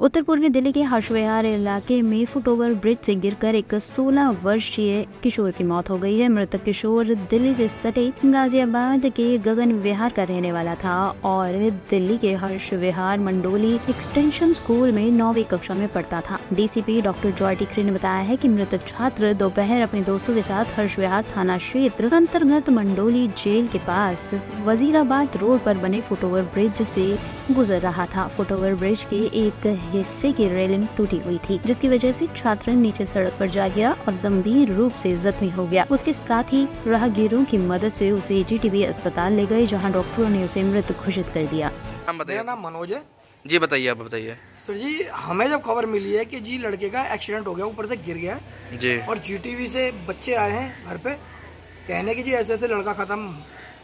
उत्तर पूर्वी दिल्ली के हर्षविहार इलाके में फुटओवर ब्रिज से गिरकर एक 16 वर्षीय किशोर की मौत हो गई है। मृतक किशोर दिल्ली से सटे गाजियाबाद के गगन विहार का रहने वाला था और दिल्ली के हर्षविहार मंडोली एक्सटेंशन स्कूल में 9वीं कक्षा में पढ़ता था। डीसीपी डॉक्टर जॉय टिकरी ने बताया है कि मृतक छात्र दोपहर अपने दोस्तों के साथ हर्षविहार थाना क्षेत्र अंतर्गत मंडोली जेल के पास वजीराबाद रोड पर बने फुटओवर ब्रिज से गुजर रहा था। फुटओवर ब्रिज के एक हिस्से की रेलिंग टूटी हुई थी, जिसकी वजह से छात्र नीचे सड़क पर जा गिरा और गंभीर रूप से जख्मी हो गया। उसके साथ ही राहगीरों की मदद से उसे जीटीबी अस्पताल ले गए, जहां डॉक्टरों ने उसे मृत घोषित कर दिया। मेरा नाम मनोज है जी। बताइए, आप बताइए सर जी। हमें जब खबर मिली है कि जी लड़के का एक्सीडेंट हो गया, ऊपर से गिर गया जी, और जीटीवी से बच्चे आए हैं घर पे कहने की जी ऐसे ऐसे लड़का खत्म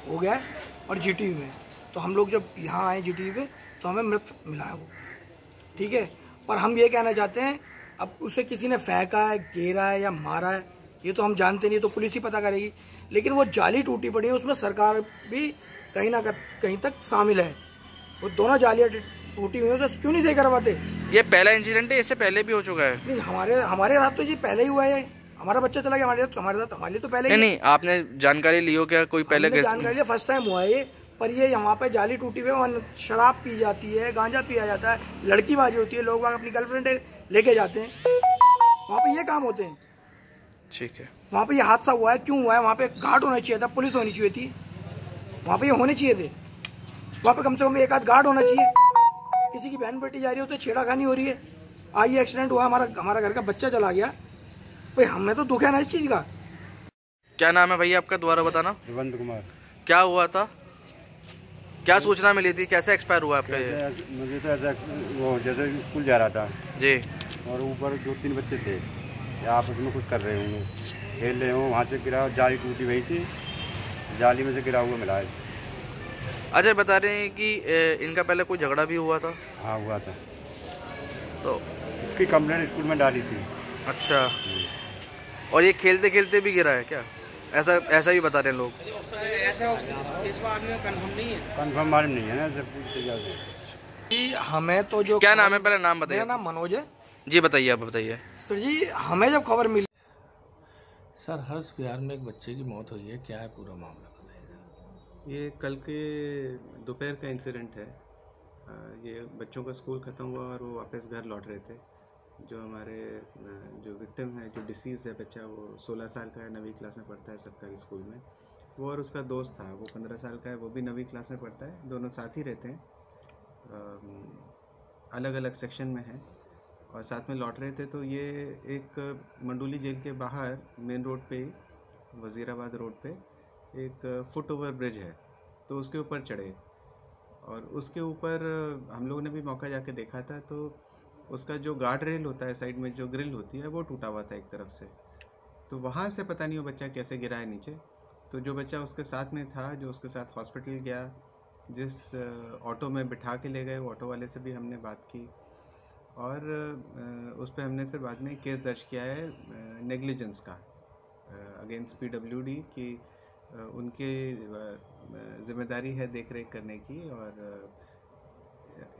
हो गया है और जीटीवी में। तो हम लोग जब यहाँ आए जीटीवी पे तो हमें मृत मिला है वो, ठीक है। पर हम ये कहना चाहते हैं, अब उसे किसी ने फेंका है, घेरा है या मारा है ये तो हम जानते नहीं, तो पुलिस ही पता करेगी। लेकिन वो जाली टूटी पड़ी है, उसमें सरकार भी कहीं ना कहीं तक शामिल है। वो दोनों जालियाँ टूटी हुई है, तो क्यों नहीं सही करवाते? ये पहला इंसिडेंट है, इससे पहले भी हो चुका है? नहीं, हमारे साथ तो जी पहले ही हुआ है। हमारा बच्चा चला गया हमारे लिए तो पहले नहीं, आपने जानकारी ली हो क्या? कोई पहले जानकारी लिया, फर्स्ट टाइम हुआ है ये। पर ये यहाँ पे जाली टूटी हुई है, शराब पी जाती है, गांजा पिया जाता है, लड़की बाजी होती है, लोग अपनी गर्लफ्रेंड लेके जाते हैं, वहाँ पे ये काम होते हैं। ठीक है, वहाँ पे ये हादसा हुआ है, क्यों हुआ है? वहाँ पे गार्ड होना चाहिए था, पुलिस होनी चाहिए थी, वहाँ पे ये होने चाहिए थे। वहाँ पे कम से कम एक आध गार्ड होना चाहिए। किसी की बहन बेटी जा रही हो तो छेड़ाखानी हो रही है। आज ये एक्सीडेंट हुआ, हमारा घर का बच्चा चला गया, भाई हमें तो दुख है ना इस चीज का। क्या नाम है भैया आपका, दोबारा बताना? हेमंत कुमार। क्या हुआ था? क्या सूचना मिली थी? कैसे एक्सपायर हुआ आपका? मुझे तो ऐसा वो जैसे स्कूल जा रहा था जी, और ऊपर 2-3 बच्चे थे, आपस में कुछ कर रहे होंगे, खेल रहे हों, वहाँ से गिरा, जाली टूटी हुई थी, जाली में से गिरा हुआ मिला। अच्छा, बता रहे हैं कि इनका पहले कोई झगड़ा भी हुआ था? हाँ, हुआ था, तो इसकी कंप्लेंट स्कूल में डाली थी। अच्छा, और ये खेलते खेलते भी गिरा है क्या? ऐसा ही बता रहे हैं लोग। ऐसा इस बात में कंफर्म नहीं है, कंफर्म मालूम नहीं है ना सब जी। हमें तो जो क्या नाम है, पहले नाम बताइए। मेरा नाम मनोज है जी। बताइए, आप बताइए सर जी। हमें जब खबर मिली सर, हर्षविहार में एक बच्चे की मौत हुई है, क्या है पूरा मामला बताइए सर। ये कल के दोपहर का इंसिडेंट है। ये बच्चों का स्कूल ख़त्म हुआ और वो वापस घर लौट रहे थे। जो हमारे जो विक्टिम है, जो डिसीज़ है बच्चा, वो 16 साल का है, 9वीं क्लास में पढ़ता है सरकारी स्कूल में। वो और उसका दोस्त था, वो 15 साल का है, वो भी 9वीं क्लास में पढ़ता है। दोनों साथ ही रहते हैं, अलग अलग सेक्शन में हैं और साथ में लौट रहे थे। तो ये एक मंडोली जेल के बाहर मेन रोड पे, वज़ीराबाद रोड पे एक फुट ओवर ब्रिज है, तो उसके ऊपर चढ़े और उसके ऊपर हम लोगों ने भी मौका जाके देखा था। तो उसका जो गार्ड रेल होता है, साइड में जो ग्रिल होती है, वो टूटा हुआ था एक तरफ से। तो वहाँ से पता नहीं वो बच्चा कैसे गिरा है नीचे। तो जो बच्चा उसके साथ में था, जो उसके साथ हॉस्पिटल गया, जिस ऑटो में बिठा के ले गए, वो ऑटो वाले से भी हमने बात की और उस पर हमने फिर बाद में केस दर्ज किया है नेग्लिजेंस का अगेंस्ट PWD की। उनकी जिम्मेदारी है देख रेख करने की और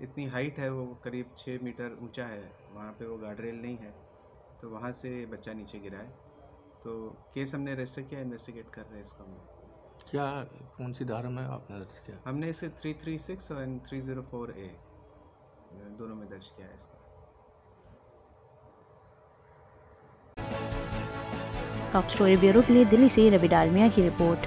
इतनी हाइट है, वो करीब 6 मीटर ऊंचा है, वहाँ पे वो गार्ड रेल नहीं है, तो वहाँ से बच्चा नीचे गिरा है। तो केस हमने रजिस्टर किया, इन्वेस्टिगेट कर रहे हैं इसको। हम क्या कौन सी धारा में आपने दर्ज किया? हमने इसे 336 और 304A दोनों में दर्ज किया है इसको। टॉप स्टोरी ब्यूरो के लिए दिल्ली से रवि डालमिया की रिपोर्ट।